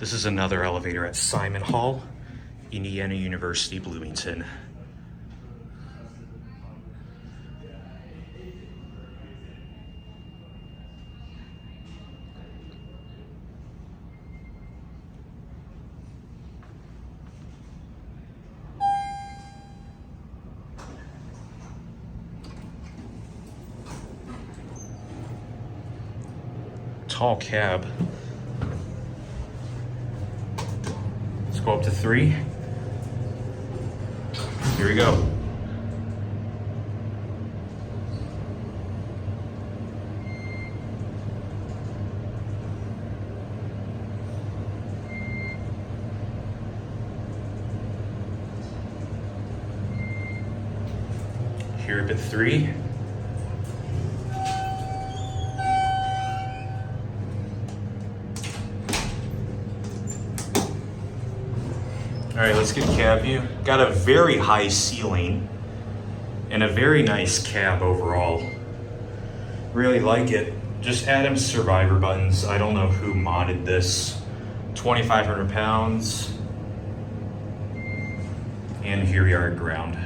This is another elevator at Simon Hall, Indiana University, Bloomington. Tall cab. Let's go up to 3. Here we go. Here up at 3. All right, let's get cab view. Got a very high ceiling and a very nice cab overall. Really like it. Just Adam's Survivor buttons. I don't know who modded this. 2,500 pounds. And here we are at ground.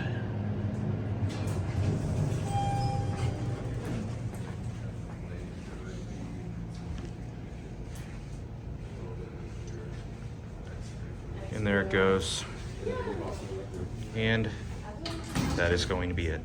And there it goes. And that is going to be it.